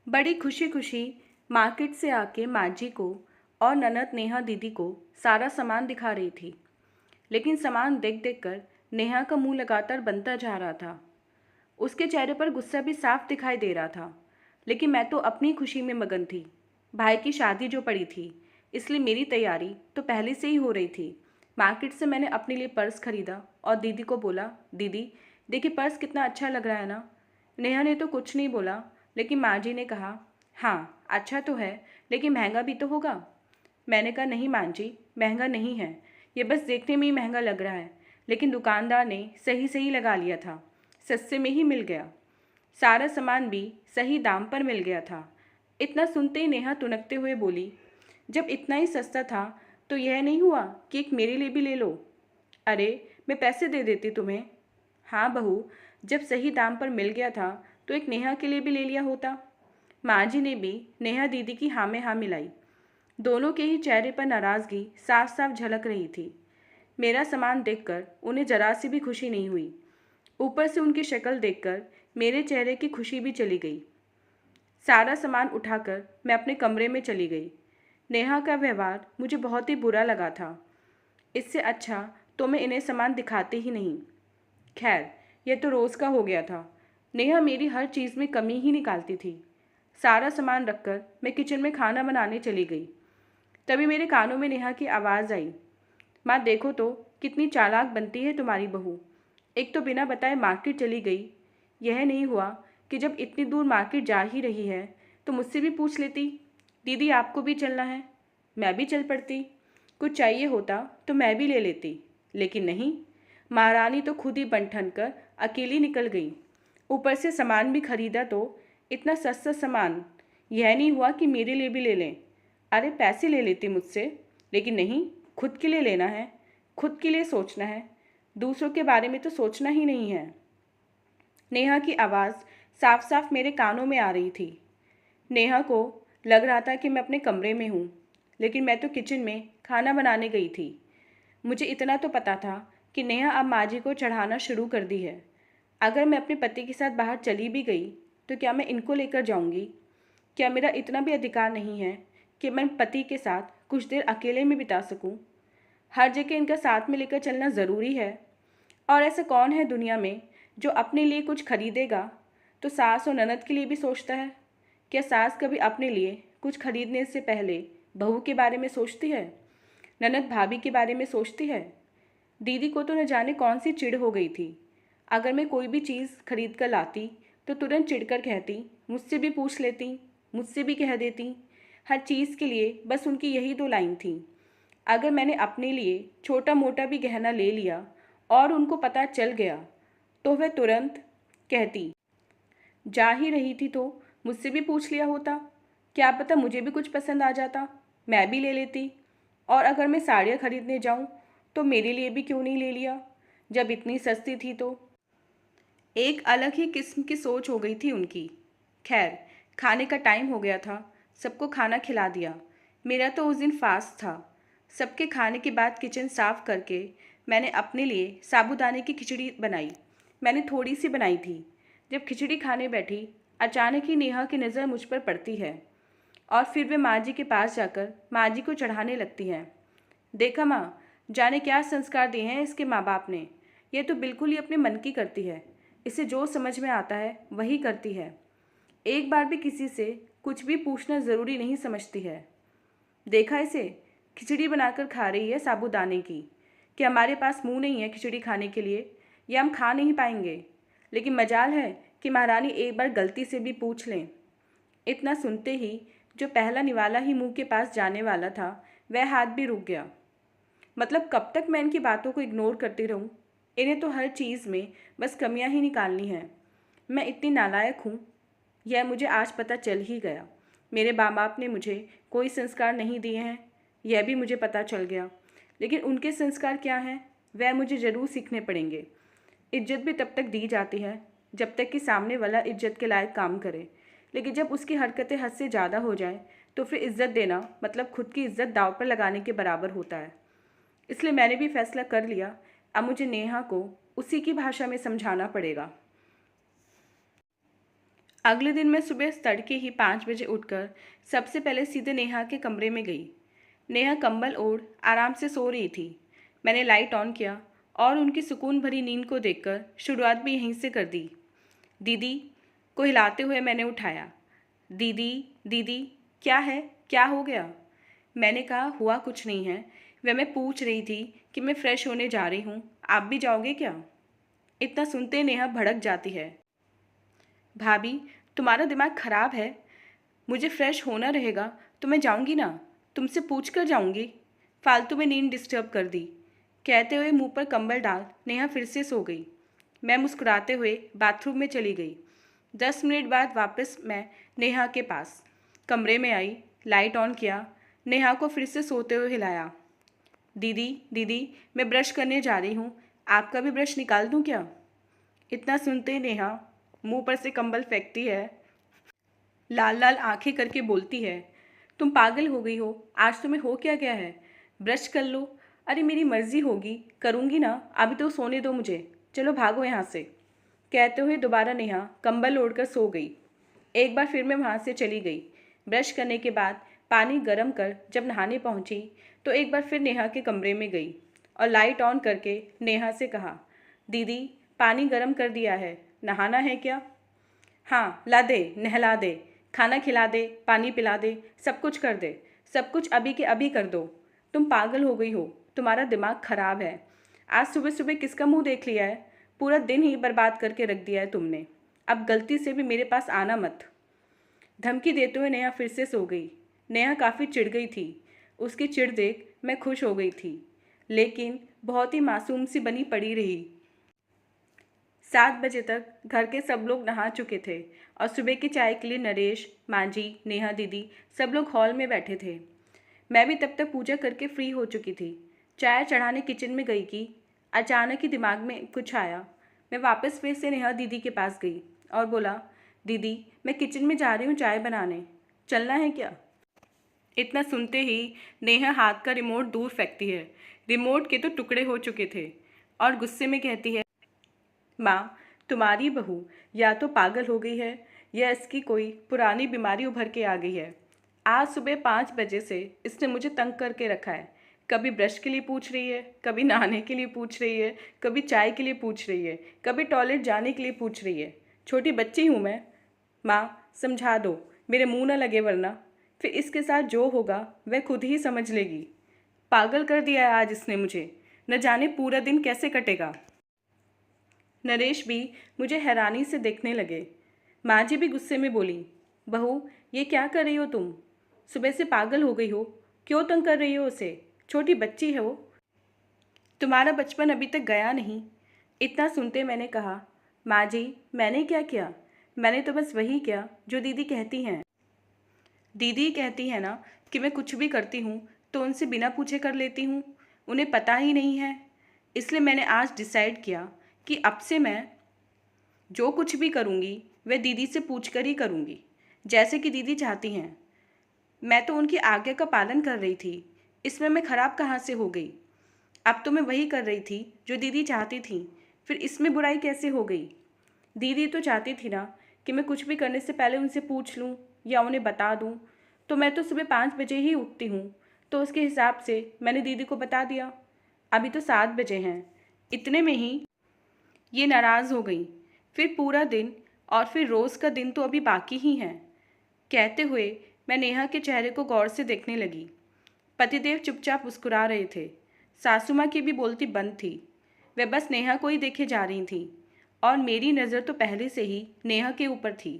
बड़ी खुशी खुशी मार्केट से आके माँ जी को और ननद नेहा दीदी को सारा सामान दिखा रही थी। लेकिन सामान देख देख कर नेहा का मुंह लगातार बनता जा रहा था। उसके चेहरे पर गुस्सा भी साफ दिखाई दे रहा था। लेकिन मैं तो अपनी खुशी में मगन थी। भाई की शादी जो पड़ी थी, इसलिए मेरी तैयारी तो पहले से ही हो रही थी। मार्केट से मैंने अपने लिए पर्स खरीदा और दीदी को बोला, दीदी देखिए पर्स कितना अच्छा लग रहा है ना। नेहा ने तो कुछ नहीं बोला, लेकिन माँ जी ने कहा, हाँ अच्छा तो है, लेकिन महंगा भी तो होगा। मैंने कहा, नहीं माँ जी, महंगा नहीं है, ये बस देखने में ही महंगा लग रहा है। लेकिन दुकानदार ने सही सही लगा लिया था, सस्ते में ही मिल गया। सारा सामान भी सही दाम पर मिल गया था। इतना सुनते ही नेहा तुनकते हुए बोली, जब इतना ही सस्ता था तो यह नहीं हुआ कि एक मेरे लिए भी ले लो। अरे मैं पैसे दे देती तुम्हें। हाँ बहू, जब सही दाम पर मिल गया था तो एक नेहा के लिए भी ले लिया होता। माँ जी ने भी नेहा दीदी की हाँ में हाँ मिलाई। दोनों के ही चेहरे पर नाराज़गी साफ साफ झलक रही थी। मेरा सामान देखकर उन्हें जरा सी भी खुशी नहीं हुई। ऊपर से उनकी शक्ल देखकर मेरे चेहरे की खुशी भी चली गई। सारा सामान उठाकर मैं अपने कमरे में चली गई। नेहा का व्यवहार मुझे बहुत ही बुरा लगा था। इससे अच्छा तो मैं इन्हें सामान दिखाती ही नहीं। खैर, यह तो रोज़ का हो गया था। नेहा मेरी हर चीज़ में कमी ही निकालती थी। सारा सामान रखकर मैं किचन में खाना बनाने चली गई। तभी मेरे कानों में नेहा की आवाज़ आई, माँ देखो तो कितनी चालाक बनती है तुम्हारी बहू। एक तो बिना बताए मार्केट चली गई। यह नहीं हुआ कि जब इतनी दूर मार्केट जा ही रही है तो मुझसे भी पूछ लेती, दीदी आपको भी चलना है। मैं भी चल पड़ती। कुछ चाहिए होता तो मैं भी ले लेती। लेकिन नहीं, महारानी तो खुद ही बन ठन कर अकेली निकल गई। ऊपर से सामान भी खरीदा तो इतना सस्ता सामान। यह नहीं हुआ कि मेरे लिए भी ले लें। अरे पैसे ले लेती मुझसे, लेकिन नहीं, खुद के लिए लेना है, खुद के लिए सोचना है। दूसरों के बारे में तो सोचना ही नहीं है। नेहा की आवाज़ साफ साफ मेरे कानों में आ रही थी। नेहा को लग रहा था कि मैं अपने कमरे में हूँ, लेकिन मैं तो किचन में खाना बनाने गई थी। मुझे इतना तो पता था कि नेहा अब माँ जी को चढ़ाना शुरू कर दी है। अगर मैं अपने पति के साथ बाहर चली भी गई तो क्या मैं इनको लेकर जाऊंगी? क्या मेरा इतना भी अधिकार नहीं है कि मैं पति के साथ कुछ देर अकेले में बिता सकूं? हर जगह इनका साथ में लेकर चलना ज़रूरी है। और ऐसा कौन है दुनिया में जो अपने लिए कुछ खरीदेगा तो सास और ननद के लिए भी सोचता है? क्या सास कभी अपने लिए कुछ खरीदने से पहले बहू के बारे में सोचती है? ननद भाभी के बारे में सोचती है? दीदी को तो न जाने कौन सी चिढ़ हो गई थी। अगर मैं कोई भी चीज़ खरीद कर लाती तो तुरंत चिढ़कर कहती, मुझसे भी पूछ लेती, मुझसे भी कह देती। हर चीज़ के लिए बस उनकी यही दो लाइन थी। अगर मैंने अपने लिए छोटा मोटा भी गहना ले लिया और उनको पता चल गया तो वह तुरंत कहती, जा ही रही थी तो मुझसे भी पूछ लिया होता। क्या पता मुझे भी कुछ पसंद आ जाता, मैं भी ले लेती। और अगर मैं साड़ियाँ खरीदने जाऊँ तो मेरे लिए भी क्यों नहीं ले लिया, जब इतनी सस्ती थी तो। एक अलग ही किस्म की सोच हो गई थी उनकी। खैर, खाने का टाइम हो गया था। सबको खाना खिला दिया। मेरा तो उस दिन फास्ट था। सबके खाने के बाद किचन साफ करके मैंने अपने लिए साबूदाने की खिचड़ी बनाई। मैंने थोड़ी सी बनाई थी। जब खिचड़ी खाने बैठी, अचानक ही नेहा की नज़र मुझ पर पड़ती है और फिर वे माँ जी के पास जाकर माँ जी को चढ़ाने लगती हैं। देखा माँ, जाने क्या संस्कार दिए हैं इसके माँ बाप ने। यह तो बिल्कुल ही अपने मन की करती है। इसे जो समझ में आता है वही करती है। एक बार भी किसी से कुछ भी पूछना ज़रूरी नहीं समझती है। देखा इसे, खिचड़ी बनाकर खा रही है साबूदाने की। कि हमारे पास मुंह नहीं है खिचड़ी खाने के लिए, या हम खा नहीं पाएंगे। लेकिन मजाल है कि महारानी एक बार गलती से भी पूछ लें। इतना सुनते ही जो पहला निवाला ही मुंह के पास जाने वाला था, वह हाथ भी रुक गया। मतलब कब तक मैं इनकी बातों को इग्नोर करती रहूं? इन्हें तो हर चीज़ में बस कमियां ही निकालनी हैं। मैं इतनी नालायक हूँ, यह मुझे आज पता चल ही गया। मेरे माँ बाप ने मुझे कोई संस्कार नहीं दिए हैं, यह भी मुझे पता चल गया। लेकिन उनके संस्कार क्या हैं, वह मुझे ज़रूर सीखने पड़ेंगे। इज्जत भी तब तक दी जाती है जब तक कि सामने वाला इज्जत के लायक काम करे। लेकिन जब उसकी हरकतें हद से ज़्यादा हो जाएं तो फिर इज्जत देना मतलब खुद की इज्जत दांव पर लगाने के बराबर होता है। इसलिए मैंने भी फैसला कर लिया, अब मुझे नेहा को उसी की भाषा में समझाना पड़ेगा। अगले दिन मैं सुबह तड़के ही 5 बजे उठकर सबसे पहले सीधे नेहा के कमरे में गई। नेहा कंबल ओढ़ आराम से सो रही थी। मैंने लाइट ऑन किया और उनकी सुकून भरी नींद को देखकर शुरुआत भी यहीं से कर दी। दीदी को हिलाते हुए मैंने उठाया। दीदी, दीदी, क्या है, क्या हो गया? मैंने कहा, हुआ कुछ नहीं है। वह मैं पूछ रही थी कि मैं फ्रेश होने जा रही हूँ, आप भी जाओगे क्या? इतना सुनते नेहा भड़क जाती है। भाभी, तुम्हारा दिमाग खराब है। मुझे फ्रेश होना रहेगा तो मैं जाऊंगी ना, तुमसे पूछ कर जाऊंगी। फालतू में नींद डिस्टर्ब कर दी। कहते हुए मुंह पर कंबल डाल नेहा फिर से सो गई। मैं मुस्कुराते हुए बाथरूम में चली गई। 10 मिनट बाद वापस मैं नेहा के पास कमरे में आई, लाइट ऑन किया, नेहा को फिर से सोते हुए हिलाया। दीदी, दीदी, मैं ब्रश करने जा रही हूँ, आपका भी ब्रश निकाल दूँ क्या? इतना सुनते नेहा मुंह पर से कंबल फेंकती है, लाल लाल आंखें करके बोलती है, तुम पागल हो गई हो, आज तुम्हें हो क्या गया है? ब्रश कर लो। अरे मेरी मर्जी होगी, करूँगी ना, अभी तो सोने दो मुझे, चलो भागो यहाँ से। कहते हुए दोबारा नेहा कंबल ओढ़कर सो गई। एक बार फिर मैं वहाँ से चली गई। ब्रश करने के बाद पानी गर्म कर जब नहाने पहुँची तो एक बार फिर नेहा के कमरे में गई और लाइट ऑन करके नेहा से कहा, दीदी पानी गर्म कर दिया है, नहाना है क्या? हाँ, ला दे, नहला दे, खाना खिला दे, पानी पिला दे, सब कुछ कर दे, सब कुछ अभी के अभी कर दो। तुम पागल हो गई हो, तुम्हारा दिमाग खराब है। आज सुबह सुबह किसका मुंह देख लिया है? पूरा दिन ही बर्बाद करके रख दिया है तुमने। अब गलती से भी मेरे पास आना मत। धमकी देते हुए नेहा फिर से सो गई। नेहा काफ़ी चिढ़ गई थी। उसकी चिढ़ देख मैं खुश हो गई थी, लेकिन बहुत ही मासूम सी बनी पड़ी रही। 7 बजे तक घर के सब लोग नहा चुके थे और सुबह की चाय के लिए नरेश, मांझी, नेहा दीदी सब लोग हॉल में बैठे थे। मैं भी तब तक पूजा करके फ्री हो चुकी थी। चाय चढ़ाने किचन में गई कि अचानक ही दिमाग में कुछ आया। मैं वापस फिर से नेहा दीदी के पास गई और बोला, दीदी मैं किचन में जा रही हूँ चाय बनाने, चलना है क्या? इतना सुनते ही नेहा हाथ का रिमोट दूर फेंकती है। रिमोट के तो टुकड़े हो चुके थे और गुस्से में कहती है, माँ, तुम्हारी बहू या तो पागल हो गई है या इसकी कोई पुरानी बीमारी उभर के आ गई है। आज सुबह 5 बजे से इसने मुझे तंग करके रखा है। कभी ब्रश के लिए पूछ रही है, कभी नहाने के लिए पूछ रही है, कभी चाय के लिए पूछ रही है, कभी टॉयलेट जाने के लिए पूछ रही है। छोटी बच्ची हूँ मैं? माँ समझा दो, मेरे मुंह न लगे, वरना फिर इसके साथ जो होगा वह खुद ही समझ लेगी। पागल कर दिया है आज इसने मुझे, न जाने पूरा दिन कैसे कटेगा। नरेश भी मुझे हैरानी से देखने लगे। माँ जी भी गुस्से में बोली, बहू ये क्या कर रही हो तुम? सुबह से पागल हो गई हो, क्यों तंग कर रही हो उसे? छोटी बच्ची है वो, तुम्हारा बचपन अभी तक गया नहीं। इतना सुनते मैंने कहा, माँ जी मैंने क्या किया? मैंने तो बस वही किया जो दीदी कहती हैं। दीदी कहती है ना कि मैं कुछ भी करती हूँ तो उनसे बिना पूछे कर लेती हूँ, उन्हें पता ही नहीं है। इसलिए मैंने आज डिसाइड किया कि अब से मैं जो कुछ भी करूँगी वह दीदी से पूछ कर ही करूँगी, जैसे कि दीदी चाहती हैं। मैं तो उनकी आज्ञा का पालन कर रही थी, इसमें मैं खराब कहाँ से हो गई? अब तो मैं वही कर रही थी जो दीदी चाहती थी, फिर इसमें बुराई कैसे हो गई? दीदी तो चाहती थी ना कि मैं कुछ भी करने से पहले उनसे पूछ लूँ या उन्हें बता दूँ। तो मैं तो सुबह 5 बजे ही उठती हूँ, तो उसके हिसाब से मैंने दीदी को बता दिया। अभी तो 7 बजे हैं। इतने में ही ये नाराज़ हो गई। फिर पूरा दिन और फिर रोज़ का दिन तो अभी बाकी ही है। कहते हुए मैं नेहा के चेहरे को गौर से देखने लगी। पतिदेव चुपचाप मुस्कुरा रहे थे। सासू माँ की भी बोलती बंद थी। वे बस नेहा को ही देखे जा रही थी और मेरी नज़र तो पहले से ही नेहा के ऊपर थी।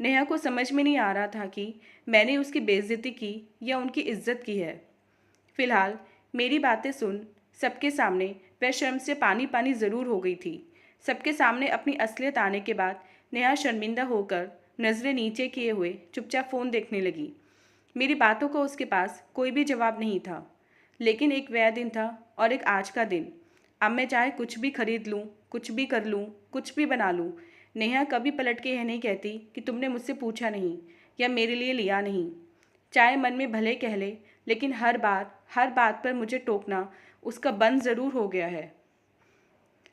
नेहा को समझ में नहीं आ रहा था कि मैंने उसकी बेइज्जती की या उनकी इज्जत की है। फिलहाल मेरी बातें सुन सबके सामने वह शर्म से पानी पानी ज़रूर हो गई थी। सबके सामने अपनी असलियत आने के बाद नेहा शर्मिंदा होकर नज़रें नीचे किए हुए चुपचाप फ़ोन देखने लगी। मेरी बातों का उसके पास कोई भी जवाब नहीं था। लेकिन एक वह दिन था और एक आज का दिन। अब मैं चाहे कुछ भी खरीद लूँ, कुछ भी कर लूँ, कुछ भी बना लूँ, नेहा कभी पलट के यह नहीं कहती कि तुमने मुझसे पूछा नहीं या मेरे लिए लिया नहीं। चाहे मन में भले कह ले, लेकिन हर बार हर बात पर मुझे टोकना उसका बंद ज़रूर हो गया है।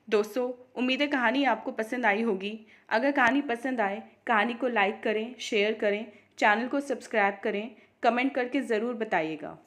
दोस्तों, उम्मीद है कहानी आपको पसंद आई होगी। अगर कहानी पसंद आए, कहानी को लाइक करें, शेयर करें, चैनल को सब्सक्राइब करें, कमेंट करके ज़रूर बताइएगा।